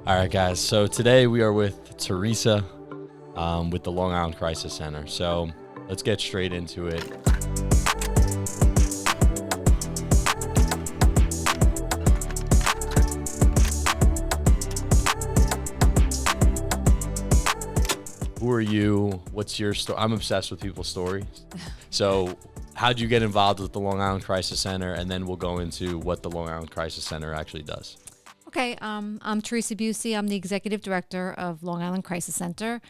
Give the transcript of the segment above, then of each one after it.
All right, guys. So today we are with Teresa with the Long Island Crisis Center. So let's get straight into it. Who are you? What's your story? I'm obsessed with people's stories. So how'd you get involved with the Long Island Crisis Center? And then we'll go into what the Long Island Crisis Center actually does. Okay, I'm Teresa Busey. I'm the executive director of Long Island Crisis Center.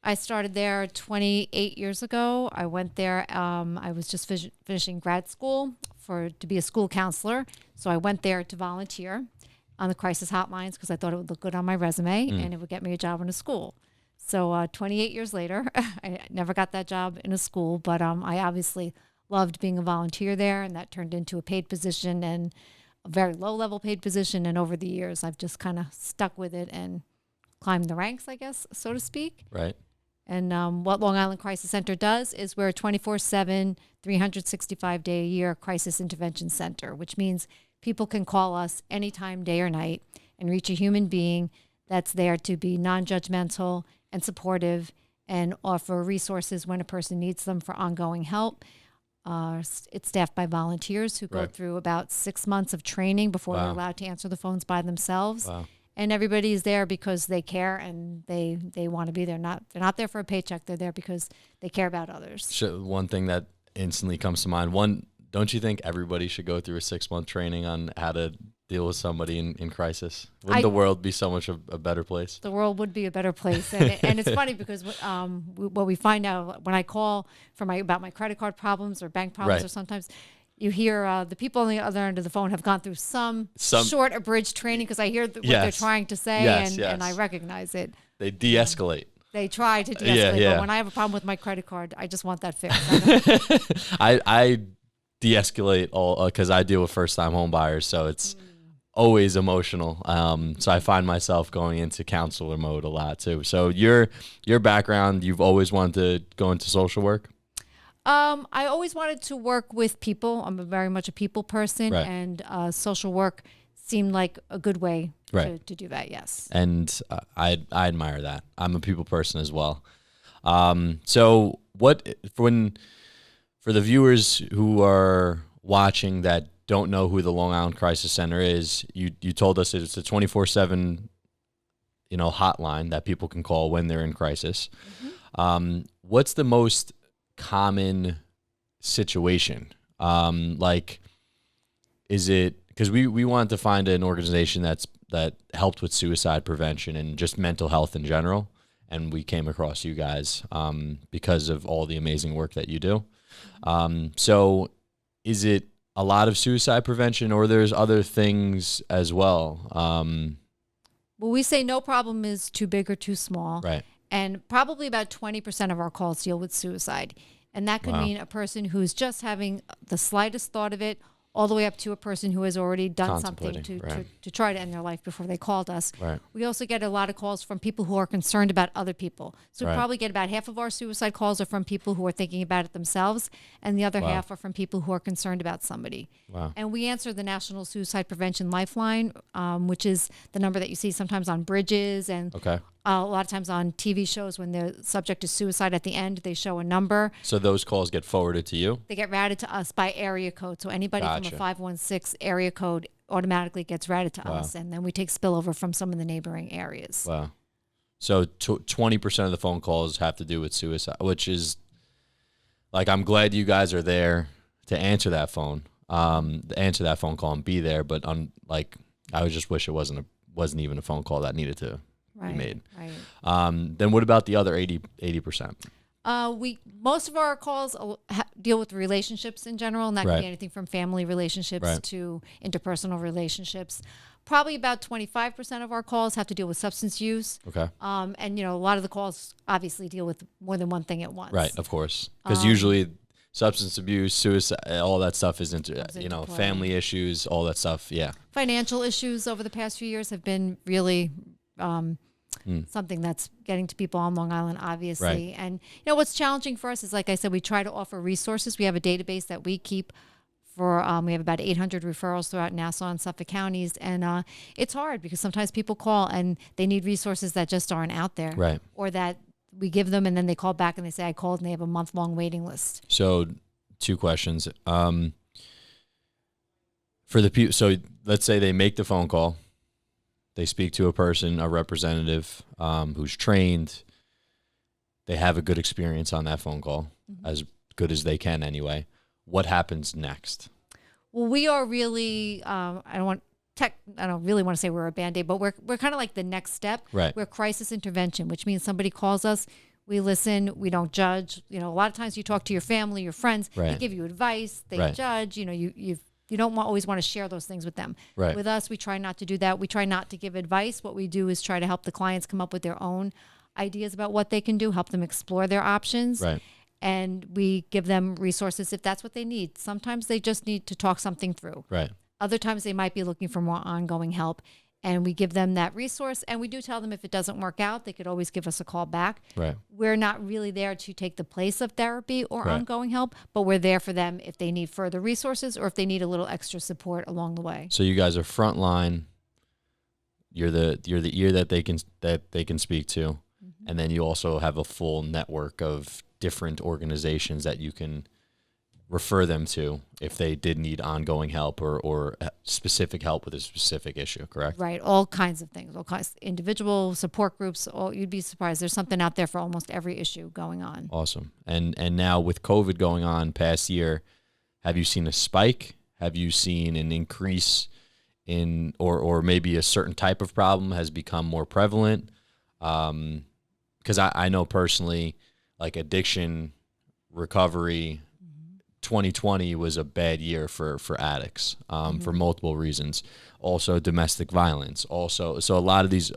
I started there 28 years ago. I went there. I was just finishing grad school to be a school counselor. So I went there to volunteer on the crisis hotlines because I thought it would look good on my resume and it would get me a job in a school. So 28 years later, I never got that job in a school, but I obviously loved being a volunteer there, and that turned into a paid position and a very low-level paid position. And over the years, I've just kind of stuck with it and climbed the ranks, I guess, so to speak. Right. And what Long Island Crisis Center does is we're a 24/7, 365-day-a-year crisis intervention center, which means people can call us anytime, day or night, and reach a human being that's there to be non-judgmental and supportive and offer resources when a person needs them for ongoing help. It's staffed by volunteers who go through about 6 months of training before they're allowed to answer the phones by themselves. Wow. And everybody is there because they care and they want to be there. They're not there for a paycheck. They're there because they care about others. One thing that instantly comes to mind, don't you think everybody should go through a 6-month training on how to deal with somebody in crisis? Wouldn't the world be so much a better place? The world would be a better place. And it's funny because what we find out when I call about my credit card problems or bank problems, or sometimes you hear the people on the other end of the phone have gone through some short abridged training because I hear what they're trying to say and I recognize it. They de-escalate. They try to de-escalate, but when I have a problem with my credit card, I just want that fixed. I de-escalate all because I deal with first-time home buyers, so it's always emotional. So I find myself going into counselor mode a lot too. So your background, you've always wanted to go into social work? I always wanted to work with people. I'm very much a people person, and social work seemed like a good way to do that, yes. And I admire that. I'm a people person as well. So for the viewers who are watching that don't know who the Long Island Crisis Center is, you told us it's a 24/7 hotline that people can call when they're in crisis. What's the most common situation? Is it because we wanted to find an organization that helped with suicide prevention and just mental health in general, and we came across you guys because of all the amazing work that you do. So is it a lot of suicide prevention, or there's other things as well? Well, we say no problem is too big or too small. Right. And probably about 20% of our calls deal with suicide. And that could mean a person who's just having the slightest thought of it, all the way up to a person who has already done something to try to end their life before they called us. Right. We also get a lot of calls from people who are concerned about other people. So we probably get about half of our suicide calls are from people who are thinking about it themselves, and the other half are from people who are concerned about somebody. Wow. And we answer the National Suicide Prevention Lifeline, which is the number that you see sometimes on bridges and a lot of times on TV shows when the subject is suicide at the end, they show a number. So those calls get forwarded to you? They get routed to us by area code. So anybody from a 516 area code automatically gets routed to us. And then we take spillover from some of the neighboring areas. Wow. So 20% of the phone calls have to do with suicide, which is I'm glad you guys are there to answer that phone call and be there. But I would just wish it wasn't even a phone call that needed to be made. Right. Then what about the other 80%? Most of our calls deal with relationships in general, and that can be anything from family relationships to interpersonal relationships. Probably about 25% of our calls have to deal with substance use. Okay. And a lot of the calls obviously deal with more than one thing at once. Right, of course, because usually substance abuse, suicide, all that stuff is family issues, all that stuff. Yeah. Financial issues over the past few years have been really something that's getting to people on Long Island, obviously. And what's challenging for us is, like I said, we try to offer resources. We have a database that we keep we have about 800 referrals throughout Nassau and Suffolk counties. And it's hard because sometimes people call and they need resources that just aren't out there. Right. Or that we give them and then they call back and they say, I called, and they have a month-long waiting list. So 2 questions. For the people, so let's say they make the phone call, they speak to a person, a representative who's trained, they have a good experience on that phone call, as good as they can anyway. What happens next? Well, we are really, I don't really want to say we're a Band-Aid, but we're kind of like the next step. Right. We're crisis intervention, which means somebody calls us, we listen, we don't judge. You know, a lot of times you talk to your family, your friends, Right. they give you advice, they Right. judge. You know, you don't always want to share those things with them. Right. With us, we try not to do that. We try not to give advice. What we do is try to help the clients come up with their own ideas about what they can do, help them explore their options. Right. And we give them resources if that's what they need. Sometimes they just need to talk something through. Right. Other times they might be looking for more ongoing help. And we give them that resource. And we do tell them if it doesn't work out, they could always give us a call back. Right. We're not really there to take the place of therapy or Right. ongoing help, but we're there for them if they need further resources or if they need a little extra support along the way. So you guys are frontline. You're the ear that they can speak to, and then you also have a full network of different organizations that you can refer them to if they did need ongoing help or specific help with a specific issue, correct? Right. All kinds of things, all kinds, individual support groups. You'd be surprised. There's something out there for almost every issue going on. Awesome. And now with COVID going on past year, have you seen a spike? Have you seen an increase in, or maybe a certain type of problem has become more prevalent? Because I know personally, like addiction recovery, 2020 was a bad year for addicts for multiple reasons. Also domestic violence. Also, so a lot of these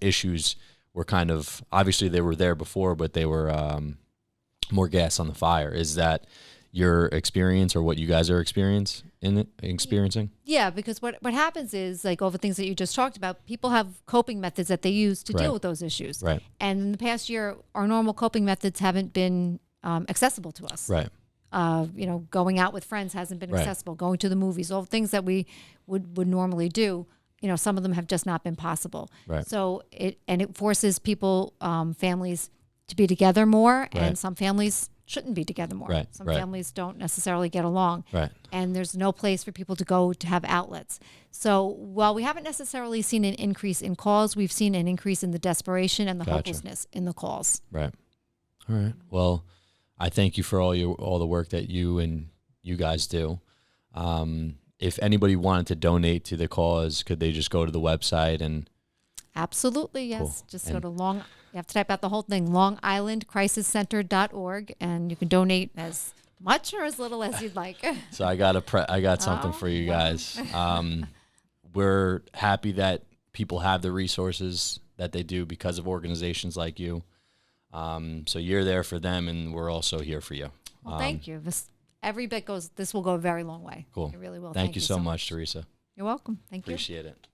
issues were kind of, obviously they were there before, but they were more gas on the fire. Is that your experience or what you guys are experiencing? Yeah, because what happens is, like all the things that you just talked about, people have coping methods that they use to deal with those issues. Right. And in the past year, our normal coping methods haven't been accessible to us. Right. Going out with friends hasn't been accessible. Going to the movies, all the things that we would normally do, some of them have just not been possible. Right. So it forces people, families to be together more, and Right. some families shouldn't be together more. Right. Some Right. families don't necessarily get along. Right. And there's no place for people to go to have outlets. So while we haven't necessarily seen an increase in calls, we've seen an increase in the desperation and the hopelessness in the calls. Right. All right. Well, I thank you for all the work that you guys do. If anybody wanted to donate to the cause, could they just go to the website and? Absolutely, yes. Cool. Just go to you have to type out the whole thing, longislandcrisiscenter.org, and you can donate as much or as little as you'd like. So I got something for you guys. We're happy that people have the resources that they do because of organizations like you. So you're there for them, and we're also here for you. Well, thank you. This will go a very long way. Cool. It really will. Thank you so much, Teresa. You're welcome. Thank you. Appreciate it.